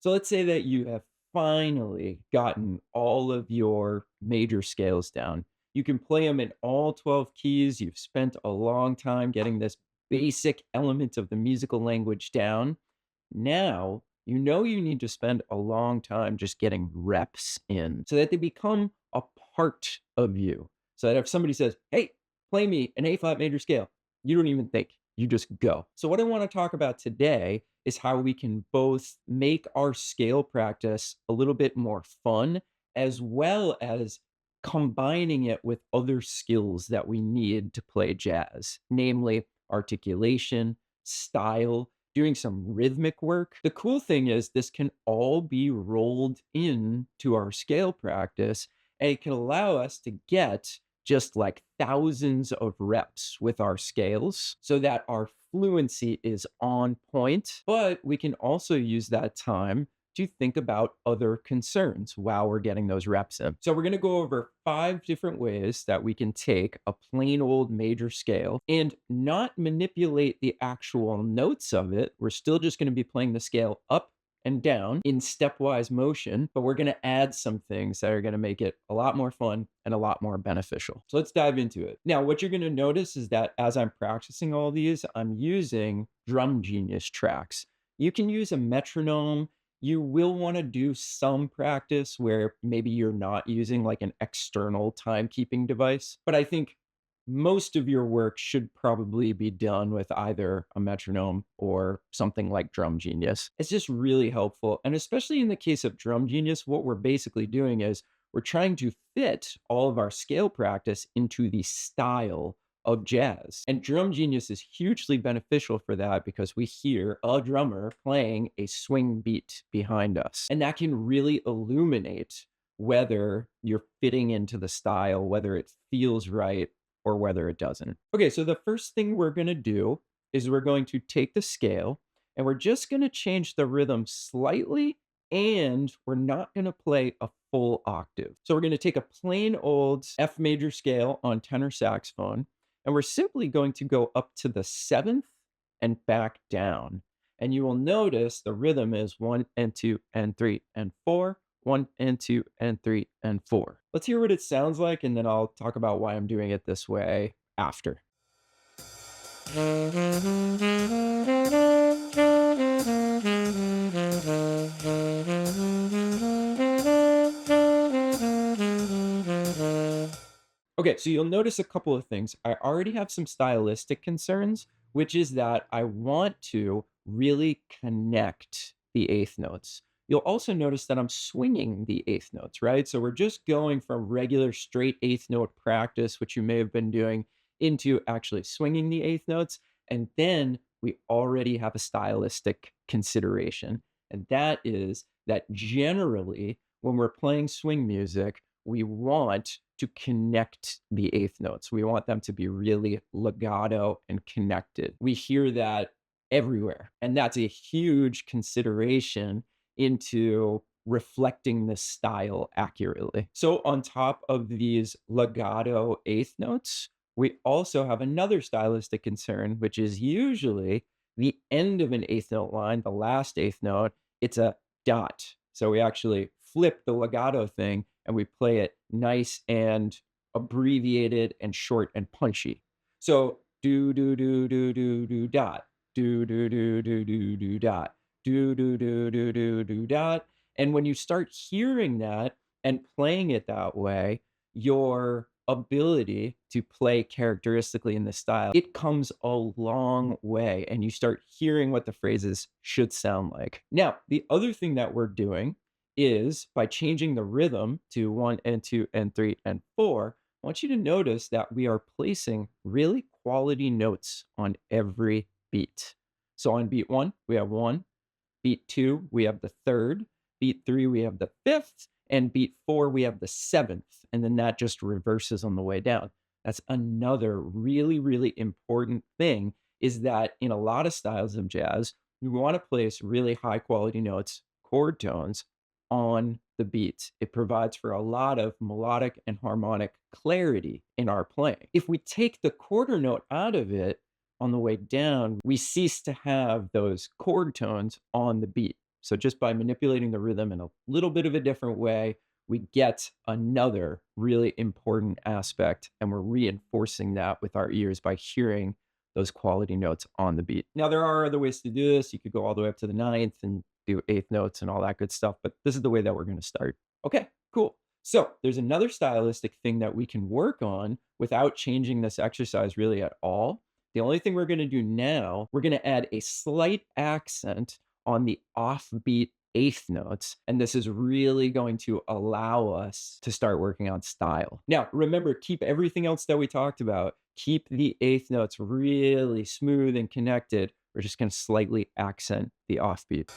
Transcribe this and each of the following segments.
So let's say that you have finally gotten all of your major scales down. You can play them in all 12 keys. You've spent a long time getting this basic element of the musical language down. Now, you know you need to spend a long time just getting reps in so that they become a part of you. So that if somebody says, "Hey, play me an A flat major scale," you don't even think, you just go. So, what I want to talk about today is how we can both make our scale practice a little bit more fun, as well as combining it with other skills that we need to play jazz, namely articulation, style, doing some rhythmic work. The cool thing is this can all be rolled in to our scale practice, and it can allow us to get just like thousands of reps with our scales so that our fluency is on point, but we can also use that time to think about other concerns while we're getting those reps in. So we're going to go over 5 different ways that we can take a plain old major scale and not manipulate the actual notes of it. We're still just going to be playing the scale up and down in stepwise motion, but we're going to add some things that are going to make it a lot more fun and a lot more beneficial. So let's dive into it. Now, what you're going to notice is that as I'm practicing all these, I'm using Drum Genius tracks. You can use a metronome. You will want to do some practice where maybe you're not using like an external timekeeping device, but I think most of your work should probably be done with either a metronome or something like Drum Genius. It's just really helpful. And especially in the case of Drum Genius, what we're basically doing is we're trying to fit all of our scale practice into the style of jazz. And Drum Genius is hugely beneficial for that because we hear a drummer playing a swing beat behind us. And that can really illuminate whether you're fitting into the style, whether it feels right, or whether it doesn't. Okay, so the first thing we're going to do is we're going to take the scale and we're just going to change the rhythm slightly, and we're not going to play a full octave. So we're going to take a plain old F major scale on tenor saxophone, and we're simply going to go up to the seventh and back down. And you will notice the rhythm is 1 and 2 and 3 and 4, 1 and 2 and 3 and 4. Let's hear what it sounds like, and then I'll talk about why I'm doing it this way after. Okay, so you'll notice a couple of things. I already have some stylistic concerns, which is that I want to really connect the eighth notes. You'll also notice that I'm swinging the eighth notes, right? So we're just going from regular straight eighth note practice, which you may have been doing, into actually swinging the eighth notes. And then we already have a stylistic consideration. And that is that generally, when we're playing swing music, we want to connect the eighth notes. We want them to be really legato and connected. We hear that everywhere. And that's a huge consideration into reflecting the style accurately. So, on top of these legato eighth notes, we also have another stylistic concern, which is usually the end of an eighth note line, the last eighth note, it's a dot. So we actually flip the legato thing and we play it nice and abbreviated and short and punchy. So do do do do do do dot, do do do do do do dot, do do do do do do dot. And when you start hearing that and playing it that way, your ability to play characteristically in the style, it comes a long way, and you start hearing what the phrases should sound like. Now, the other thing that we're doing is by changing the rhythm to 1 and 2 and 3 and 4, I want you to notice that we are placing really quality notes on every beat. So on beat 1, we have 1, beat 2, we have the 3rd, beat 3, we have the 5th, and beat 4, we have the 7th, and then that just reverses on the way down. That's another really, really important thing, is that in a lot of styles of jazz, you wanna place really high quality notes, chord tones, on the beat. It provides for a lot of melodic and harmonic clarity in our playing. If we take the quarter note out of it on the way down, we cease to have those chord tones on the beat. So just by manipulating the rhythm in a little bit of a different way, we get another really important aspect, and we're reinforcing that with our ears by hearing those quality notes on the beat. Now, there are other ways to do this. You could go all the way up to the ninth and do eighth notes and all that good stuff, but this is the way that we're going to start. Okay, cool. So there's another stylistic thing that we can work on without changing this exercise really at all. The only thing we're going to do now, we're going to add a slight accent on the offbeat eighth notes. And this is really going to allow us to start working on style. Now, remember, keep everything else that we talked about. Keep the eighth notes really smooth and connected. We're just going to slightly accent the offbeat.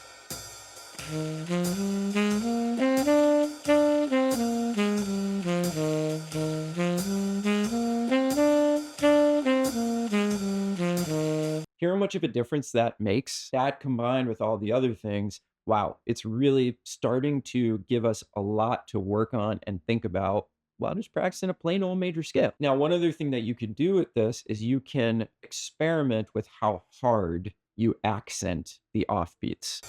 Hear how much of a difference that makes? That combined with all the other things, wow, it's really starting to give us a lot to work on and think about while just practicing a plain old major scale. Now, one other thing that you can do with this is you can experiment with how hard you accent the offbeats.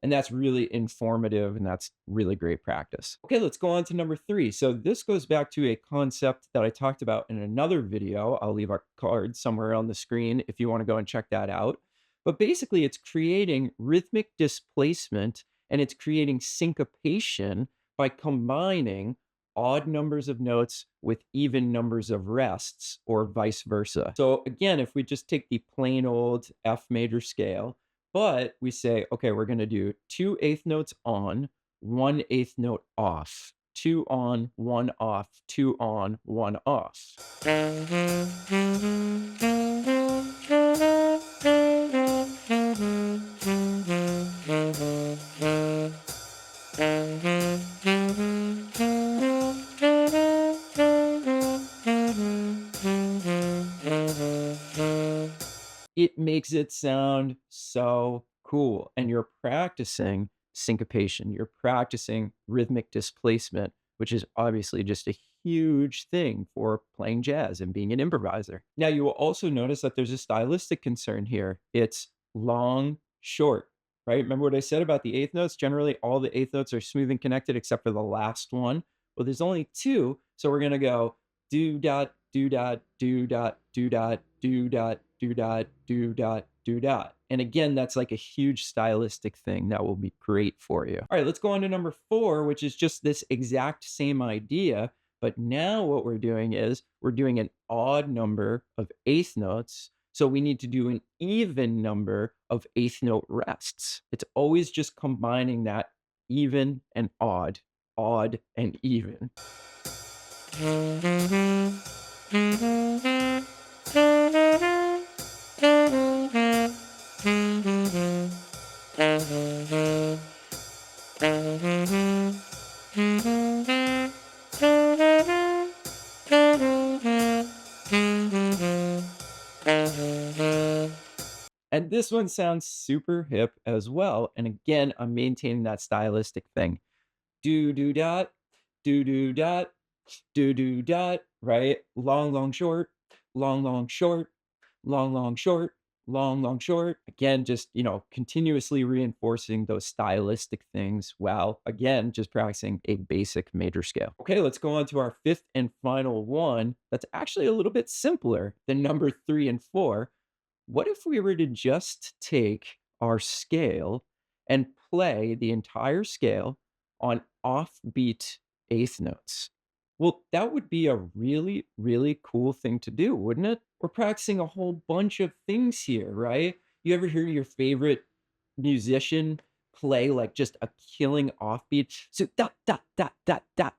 And that's really informative and that's really great practice. Okay, let's go on to number 3. So this goes back to a concept that I talked about in another video. I'll leave our card somewhere on the screen if you want to go and check that out. But basically, it's creating rhythmic displacement and it's creating syncopation by combining odd numbers of notes with even numbers of rests or vice versa. So again, if we just take the plain old F major scale, but we say, okay, we're going to do 2 eighth notes on, 1 eighth note off, 2 on, 1 off, 2 on, 1 off. It makes it sound so cool. And you're practicing syncopation, you're practicing rhythmic displacement, which is obviously just a huge thing for playing jazz and being an improviser. Now, you will also notice that there's a stylistic concern here. It's long, short, right? Remember what I said about the eighth notes? Generally, all the eighth notes are smooth and connected except for the last one. Well, there's only 2, so we're going to go do dot, do dot, do dot, do dot, do dot, do dot, do dot, do dot. And again, that's like a huge stylistic thing that will be great for you. All right, let's go on to number 4, which is just this exact same idea. But now what we're doing is we're doing an odd number of eighth notes. So we need to do an even number of eighth note rests. It's always just combining that even and odd, odd and even. And this one sounds super hip as well. And again, I'm maintaining that stylistic thing. Do do dot, do dot, do dot, right? Long, long, short, long, long, short, long, long, short, long, long, short. Again, just, continuously reinforcing those stylistic things while, again, just practicing a basic major scale. Okay, let's go on to our 5th and final one. That's actually a little bit simpler than number 3 and 4. What if we were to just take our scale and play the entire scale on offbeat eighth notes? Well, that would be a really, really cool thing to do, wouldn't it? We're practicing a whole bunch of things here, right? You ever hear your favorite musician play like just a killing offbeat? So dot dot dot dot dot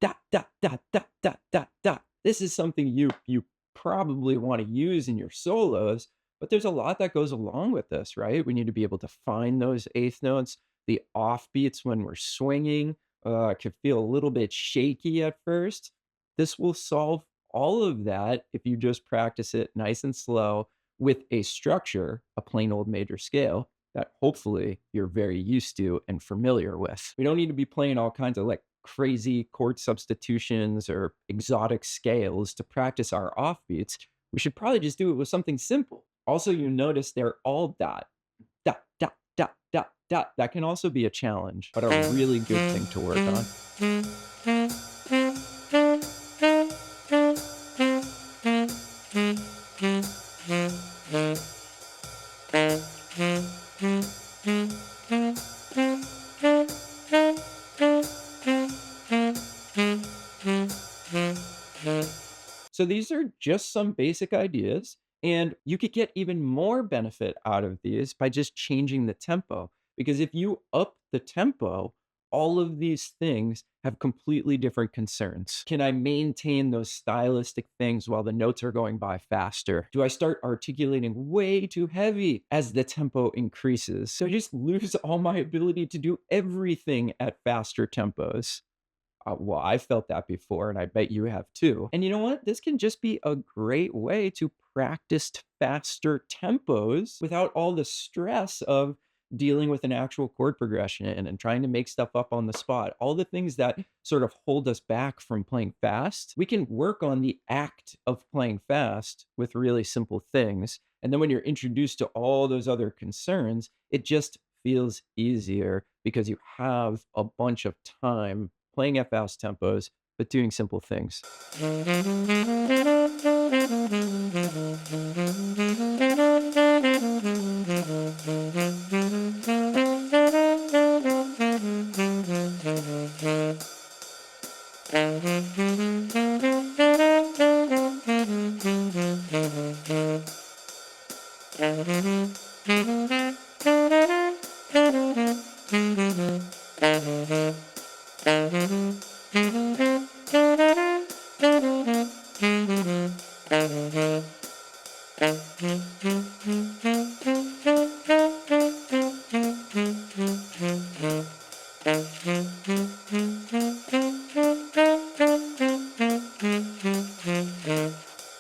dot dot dot dot dot dot dot. This is something you probably want to use in your solos, but there's a lot that goes along with this, right? We need to be able to find those eighth notes, the offbeats when we're swinging. It could feel a little bit shaky at first. This will solve all of that if you just practice it nice and slow with a structure, a plain old major scale that hopefully you're very used to and familiar with. We don't need to be playing all kinds of like crazy chord substitutions or exotic scales to practice our offbeats, we should probably just do it with something simple. Also, you notice they're all dot, dot, dot, dot, dot, dot. That can also be a challenge, but a really good thing to work on. So these are just some basic ideas, and you could get even more benefit out of these by just changing the tempo. Because if you up the tempo, all of these things have completely different concerns. Can I maintain those stylistic things while the notes are going by faster? Do I start articulating way too heavy as the tempo increases? So I just lose all my ability to do everything at faster tempos. Well, I felt that before, and I bet you have too. And you know what? This can just be a great way to practice faster tempos without all the stress of dealing with an actual chord progression and trying to make stuff up on the spot. All the things that sort of hold us back from playing fast, we can work on the act of playing fast with really simple things. And then when you're introduced to all those other concerns, it just feels easier because you have a bunch of time playing at fast tempos, but doing simple things.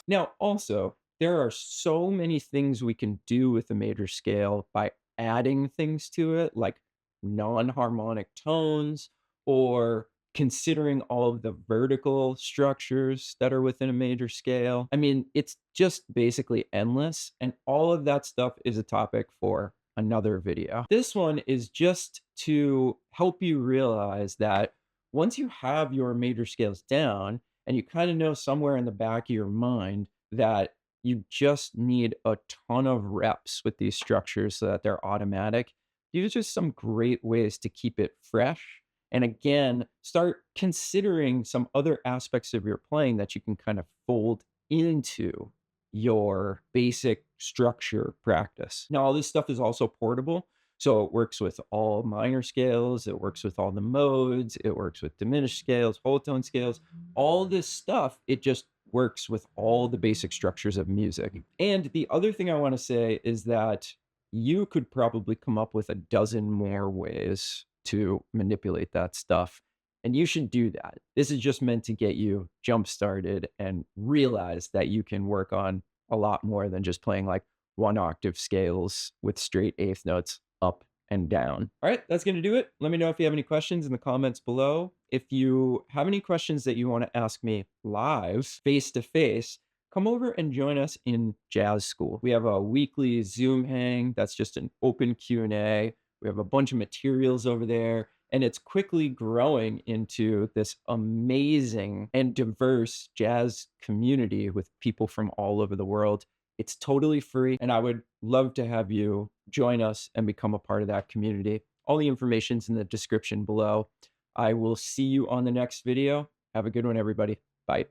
Now, also, there are so many things we can do with the major scale by adding things to it, like non-harmonic tones or considering all of the vertical structures that are within a major scale. I mean, it's just basically endless, and all of that stuff is a topic for another video. This one is just to help you realize that once you have your major scales down, and you kind of know somewhere in the back of your mind that you just need a ton of reps with these structures so that they're automatic. These are just some great ways to keep it fresh. And again, start considering some other aspects of your playing that you can kind of fold into your basic structure practice. Now, all this stuff is also portable. So it works with all minor scales, it works with all the modes, it works with diminished scales, whole tone scales, all this stuff. It just works with all the basic structures of music. And the other thing I want to say is that you could probably come up with a dozen more ways to manipulate that stuff. And you should do that. This is just meant to get you jump started and realize that you can work on a lot more than just playing like one octave scales with straight eighth notes up and down. All right, that's going to do it. Let me know if you have any questions in the comments below. If you have any questions that you want to ask me live, face to face, come over and join us in Jazz School. We have a weekly Zoom hang that's just an open Q&A. We have a bunch of materials over there, and it's quickly growing into this amazing and diverse jazz community with people from all over the world. It's totally free, and I would love to have you join us and become a part of that community. All the information's in the description below. I will see you on the next video. Have a good one, everybody. Bye.